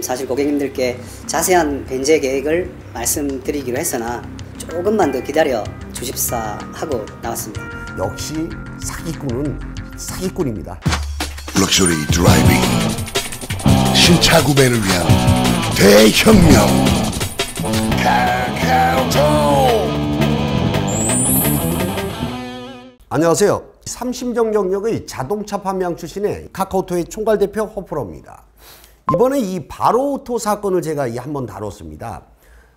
사실 고객님들께 자세한 변제 계획을 말씀드리기로 했으나 조금만 더 기다려 주십사 하고 나왔습니다. 역시 사기꾼은 사기꾼입니다. 럭셔리 드라이빙, 신차 구매를 위한 대혁명 카카오톡. 안녕하세요. 삼심정 영역의 자동차 판매왕 출신의 카카오톡의 총괄대표 허프로입니다. 이번에 이 바로오토 사건을 제가 한번 다뤘습니다.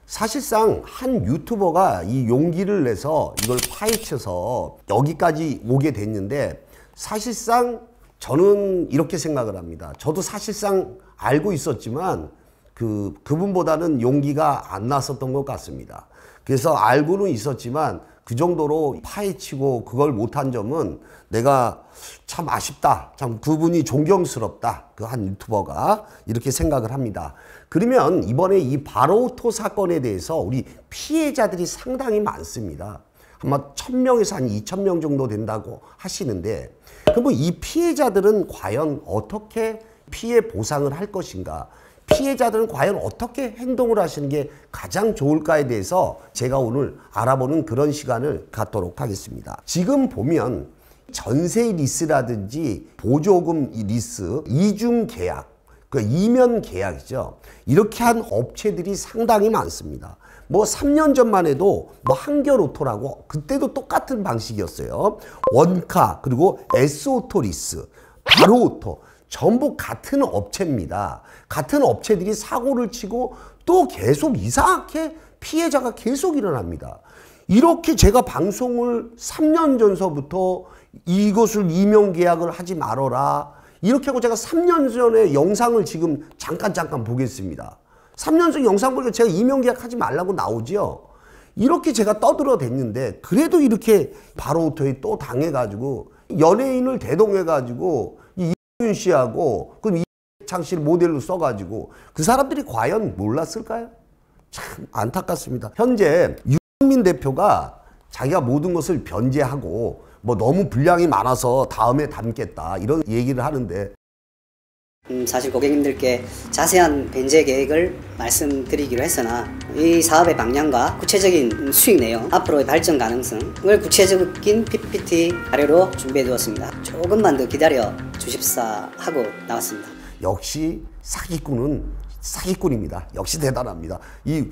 사실상 한 유튜버가 이 용기를 내서 이걸 파헤쳐서 여기까지 오게 됐는데, 사실상 저는 이렇게 생각을 합니다. 저도 사실상 알고 있었지만 그분보다는 용기가 안 났었던 것 같습니다. 그래서 알고는 있었지만 그 정도로 파헤치고 그걸 못한 점은 내가 참 아쉽다. 참 그분이 존경스럽다. 그 한 유튜버가 이렇게 생각을 합니다. 그러면 이번에 이 바로오토 사건에 대해서 우리 피해자들이 상당히 많습니다. 아마 1000명에서 한 2000명 정도 된다고 하시는데, 그럼 이 피해자들은 과연 어떻게 피해 보상을 할 것인가? 피해자들은 과연 어떻게 행동을 하시는 게 가장 좋을까에 대해서 제가 오늘 알아보는 그런 시간을 갖도록 하겠습니다. 지금 보면 전세 리스라든지 보조금 리스, 이중 계약, 그 이면 계약이죠. 이렇게 한 업체들이 상당히 많습니다. 뭐 3년 전만 해도 뭐 한결오토라고 그때도 똑같은 방식이었어요. 원카, 그리고 S오토 리스, 바로오토, 전부 같은 업체입니다. 같은 업체들이 사고를 치고 또 계속 이상하게 피해자가 계속 일어납니다. 이렇게 제가 방송을 3년 전서부터 이것을 이면 계약을 하지 말아라, 이렇게 하고 제가 3년 전에 영상을 지금 잠깐 보겠습니다. 3년 전 영상 보니까 제가 이면 계약 하지 말라고 나오죠. 이렇게 제가 떠들어댔는데 그래도 이렇게 바로오토에 또 당해가지고 연예인을 대동해가지고 이윤 씨하고 그럼 이창 씨를 모델로 써가지고 그 사람들이 과연 몰랐을까요? 참 안타깝습니다. 현재 유승민 대표가 자기가 모든 것을 변제하고 뭐 너무 분량이 많아서 다음에 담겠다 이런 얘기를 하는데, 사실 고객님들께 자세한 변제 계획을 말씀드리기로 했으나 이 사업의 방향과 구체적인 수익 내용, 앞으로의 발전 가능성을 구체적인 PPT 자료로 준비해 두었습니다. 조금만 더 기다려 주십사 하고 나왔습니다. 역시 사기꾼은 사기꾼입니다. 역시 대단합니다. 이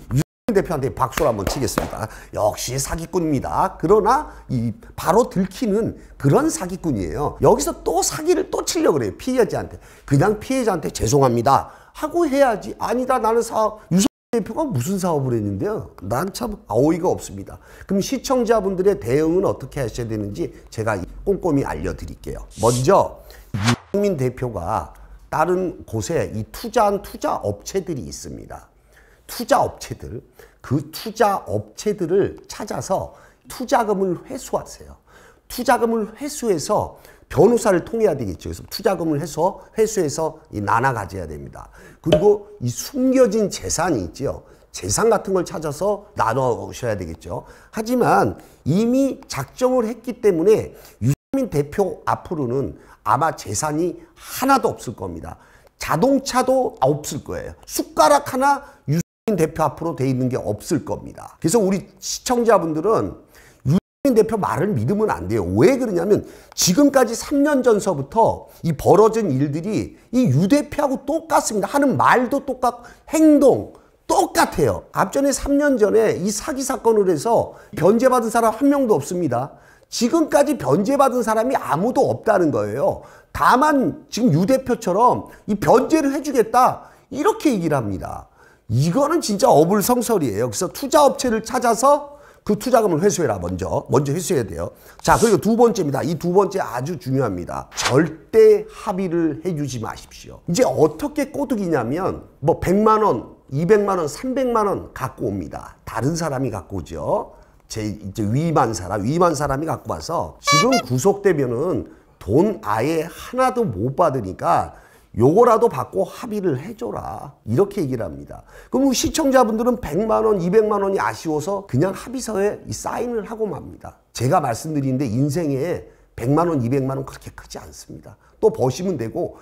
대표한테 박수를 한번 치겠습니다. 역시 사기꾼입니다. 그러나 이 바로 들키는 그런 사기꾼이에요. 여기서 또 사기를 또 치려고 그래요. 피해자한테. 그냥 피해자한테 죄송합니다 하고 해야지. 아니다, 나는 유승민 대표가 무슨 사업을 했는데요. 난 참 어이가 없습니다. 그럼 시청자분들의 대응은 어떻게 하셔야 되는지 제가 꼼꼼히 알려드릴게요. 먼저 유승민 대표가 다른 곳에 이 투자한 투자 업체들이 있습니다. 투자 업체들, 그 투자 업체들을 찾아서 투자금을 회수하세요. 투자금을 회수해서 변호사를 통해야 되겠죠. 그래서 투자금을 회수해서 나눠 가져야 됩니다. 그리고 이 숨겨진 재산이 있죠. 재산 같은 걸 찾아서 나눠셔야 되겠죠. 하지만 이미 작정을 했기 때문에 유승민 대표 앞으로는 아마 재산이 하나도 없을 겁니다. 자동차도 없을 거예요. 숟가락 하나 유승민 대표 앞으로 돼 있는 게 없을 겁니다. 그래서 우리 시청자분들은 유승민 대표 말을 믿으면 안 돼요. 왜 그러냐면 지금까지 3년 전서부터 이 벌어진 일들이 이 유 대표하고 똑같습니다. 하는 말도 똑같고 행동 똑같아요. 앞전에 3년 전에 이 사기 사건을 해서 변제받은 사람 한 명도 없습니다. 지금까지 변제받은 사람이 아무도 없다는 거예요. 다만 지금 유 대표처럼 이 변제를 해주겠다 이렇게 얘기를 합니다. 이거는 진짜 어불성설이에요. 그래서 투자업체를 찾아서 그 투자금을 회수해라. 먼저 회수해야 돼요. 자, 그리고 두 번째입니다. 이 두 번째 아주 중요합니다. 절대 합의를 해주지 마십시오. 이제 어떻게 꼬드기냐면 뭐 100만 원, 200만 원, 300만 원 갖고 옵니다. 다른 사람이 갖고 오죠. 이제 위임한 사람이 갖고 와서 지금 구속되면은 돈 아예 하나도 못 받으니까 요거라도 받고 합의를 해줘라. 이렇게 얘기를 합니다. 그럼 시청자분들은 100만 원, 200만 원이 아쉬워서 그냥 합의서에 사인을 하고 맙니다. 제가 말씀드리는데 인생에 100만 원, 200만 원 그렇게 크지 않습니다. 또 버시면 되고,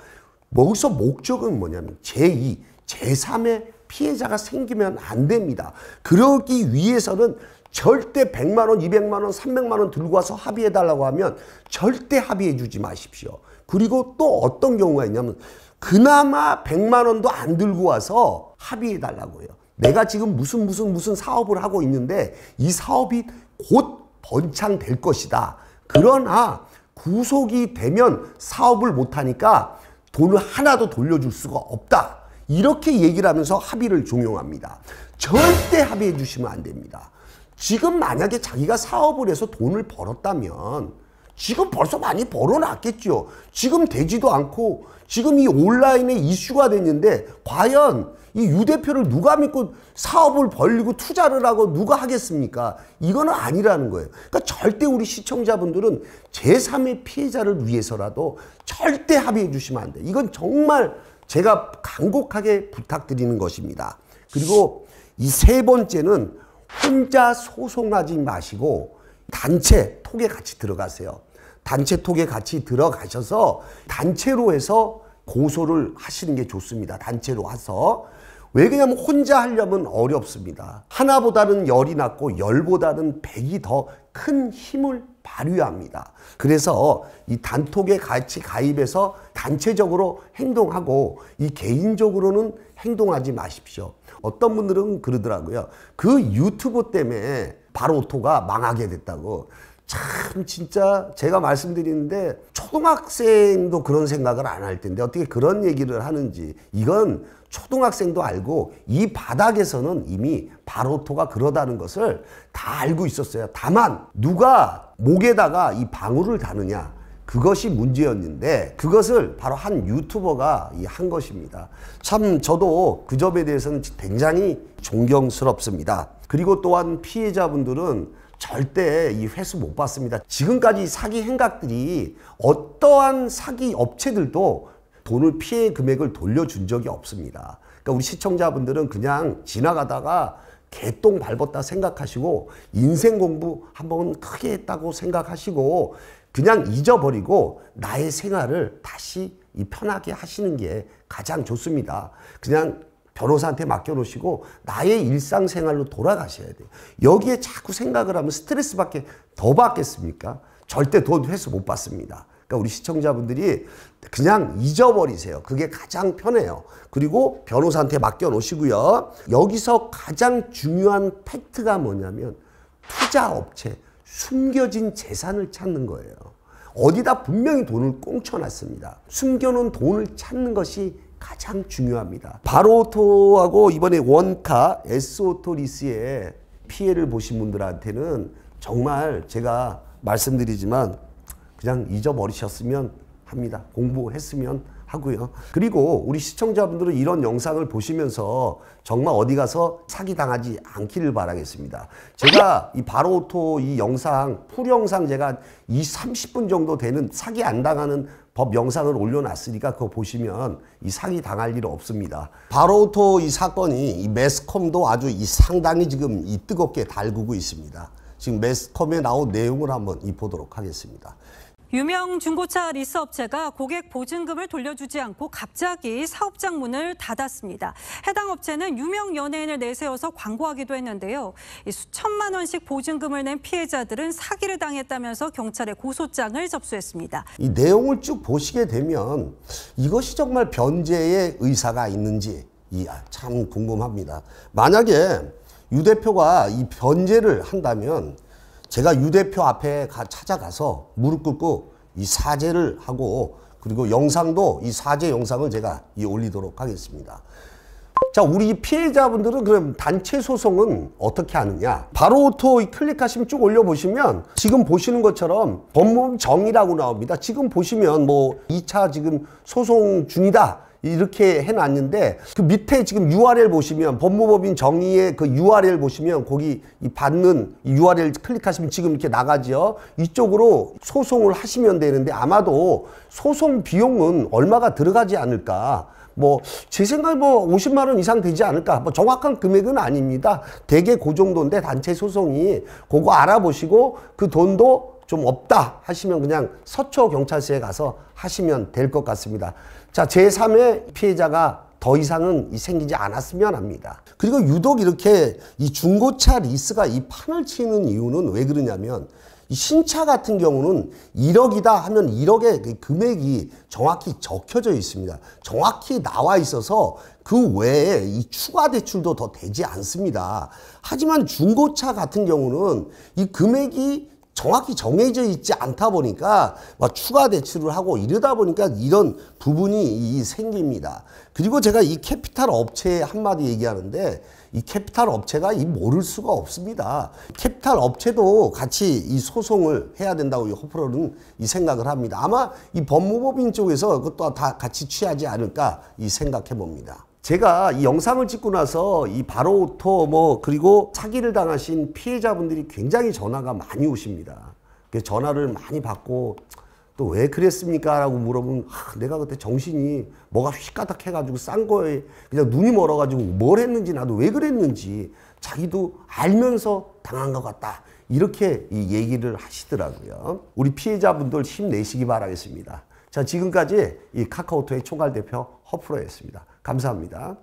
여기서 목적은 뭐냐면 제2, 제3의 피해자가 생기면 안 됩니다. 그러기 위해서는 절대 100만 원, 200만 원, 300만 원 들고 와서 합의해 달라고 하면 절대 합의해 주지 마십시오. 그리고 또 어떤 경우가 있냐면 그나마 100만 원도 안 들고 와서 합의해 달라고 해요. 내가 지금 무슨 사업을 하고 있는데 이 사업이 곧 번창될 것이다. 그러나 구속이 되면 사업을 못하니까 돈을 하나도 돌려줄 수가 없다. 이렇게 얘기를 하면서 합의를 종용합니다. 절대 합의해 주시면 안 됩니다. 지금 만약에 자기가 사업을 해서 돈을 벌었다면 지금 벌써 많이 벌어놨겠죠. 지금 되지도 않고 지금 이 온라인에 이슈가 됐는데 과연 이 유 대표를 누가 믿고 사업을 벌리고 투자를 하고 누가 하겠습니까? 이거는 아니라는 거예요. 그러니까 절대 우리 시청자분들은 제3의 피해자를 위해서라도 절대 합의해 주시면 안 돼요. 이건 정말 제가 간곡하게 부탁드리는 것입니다. 그리고 이 세 번째는 혼자 소송하지 마시고 단체 톡에 같이 들어가세요. 단체 톡에 같이 들어가셔서 단체로 해서 고소를 하시는 게 좋습니다. 단체로 와서. 왜 그러냐면 혼자 하려면 어렵습니다. 하나보다는 열이 낫고 열보다는 백이 더 큰 힘을 발휘합니다. 그래서 이 단톡에 같이 가입해서 단체적으로 행동하고 이 개인적으로는 행동하지 마십시오. 어떤 분들은 그러더라고요. 그 유튜브 때문에 바로오토가 망하게 됐다고. 참 진짜 제가 말씀드리는데 초등학생도 그런 생각을 안 할 텐데 어떻게 그런 얘기를 하는지. 이건 초등학생도 알고 이 바닥에서는 이미 바로토가 그러다는 것을 다 알고 있었어요. 다만 누가 목에다가 이 방울을 다느냐, 그것이 문제였는데 그것을 바로 한 유튜버가 한 것입니다. 참 저도 그 점에 대해서는 굉장히 존경스럽습니다. 그리고 또한 피해자분들은 절대 이 회수 못 받습니다. 지금까지 사기 행각들이 어떠한 사기 업체들도 돈을 피해 금액을 돌려준 적이 없습니다. 그러니까 우리 시청자분들은 그냥 지나가다가 개똥 밟았다 생각하시고 인생 공부 한번 크게 했다고 생각하시고 그냥 잊어버리고 나의 생활을 다시 편하게 하시는 게 가장 좋습니다. 그냥 변호사한테 맡겨놓으시고 나의 일상생활로 돌아가셔야 돼요. 여기에 자꾸 생각을 하면 스트레스밖에 더 받겠습니까? 절대 돈 회수 못 받습니다. 그러니까 우리 시청자분들이 그냥 잊어버리세요. 그게 가장 편해요. 그리고 변호사한테 맡겨놓으시고요. 여기서 가장 중요한 팩트가 뭐냐면 투자업체, 숨겨진 재산을 찾는 거예요. 어디다 분명히 돈을 꽁쳐놨습니다. 숨겨놓은 돈을 찾는 것이 가장 중요합니다. 바로오토하고 이번에 원카, S오토리스의 피해를 보신 분들한테는 정말 제가 말씀드리지만 그냥 잊어버리셨으면 합니다. 공부했으면 하고요. 그리고 우리 시청자분들은 이런 영상을 보시면서 정말 어디 가서 사기당하지 않기를 바라겠습니다. 제가 이 바로오토 이 영상, 풀 영상 제가 30분 정도 되는 사기 안 당하는 법 영상을 올려놨으니까 그거 보시면 이 사기 당할 일 없습니다. 바로오토 이 사건이 이 매스컴도 아주 상당히 지금 뜨겁게 달구고 있습니다. 지금 매스컴에 나온 내용을 한번 보도록 하겠습니다. 유명 중고차 리스 업체가 고객 보증금을 돌려주지 않고 갑자기 사업장 문을 닫았습니다. 해당 업체는 유명 연예인을 내세워서 광고하기도 했는데요. 수천만 원씩 보증금을 낸 피해자들은 사기를 당했다면서 경찰에 고소장을 접수했습니다. 이 내용을 쭉 보시게 되면 이것이 정말 변제의 의사가 있는지 참 궁금합니다. 만약에 유 대표가 이 변제를 한다면 제가 유 대표 앞에 찾아가서 무릎 꿇고 이 사죄를 하고 그리고 영상도 이 사죄 영상을 제가 올리도록 하겠습니다. 자, 우리 피해자분들은 그럼 단체 소송은 어떻게 하느냐? 바로오토 클릭하시면 쭉 올려보시면 지금 보시는 것처럼 법무법 정의라고 나옵니다. 지금 보시면 뭐 2차 지금 소송 중이다. 이렇게 해놨는데 그 밑에 지금 URL 보시면 법무법인 정의의 그 URL 보시면 거기 받는 URL 클릭하시면 지금 이렇게 나가죠. 이쪽으로 소송을 하시면 되는데 아마도 소송 비용은 얼마가 들어가지 않을까. 뭐 제 생각에 뭐 50만 원 이상 되지 않을까. 뭐 정확한 금액은 아닙니다. 대개 그 정도인데 단체 소송이 그거 알아보시고 그 돈도 좀 없다 하시면 그냥 서초 경찰서에 가서 하시면 될 것 같습니다. 자, 제3의 피해자가 더 이상은 생기지 않았으면 합니다. 그리고 유독 이렇게 이 중고차 리스가 이 판을 치는 이유는 왜 그러냐면 이 신차 같은 경우는 1억이다 하면 1억의 금액이 정확히 적혀져 있습니다. 정확히 나와 있어서 그 외에 이 추가 대출도 더 되지 않습니다. 하지만 중고차 같은 경우는 이 금액이 정확히 정해져 있지 않다 보니까 추가 대출을 하고 이러다 보니까 이런 부분이 생깁니다. 그리고 제가 이 캐피탈 업체에 한마디 얘기하는데 이 캐피탈 업체가 모를 수가 없습니다. 캐피탈 업체도 같이 이 소송을 해야 된다고 이 허프로는 생각을 합니다. 아마 이 법무법인 쪽에서 그것도 다 같이 취하지 않을까 생각해 봅니다. 제가 이 영상을 찍고 나서 이 바로오토 그리고 사기를 당하신 피해자분들이 굉장히 전화가 많이 오십니다. 그래서 전화를 많이 받고 또 왜 그랬습니까? 라고 물어보면 내가 그때 정신이 뭐가 휘까닥 해가지고 싼 거에 그냥 눈이 멀어가지고 뭘 했는지 나도 왜 그랬는지 자기도 알면서 당한 것 같다. 이렇게 이 얘기를 하시더라고요. 우리 피해자분들 힘내시기 바라겠습니다. 자, 지금까지 이 카카오톡의 총괄대표 허프로였습니다. 감사합니다.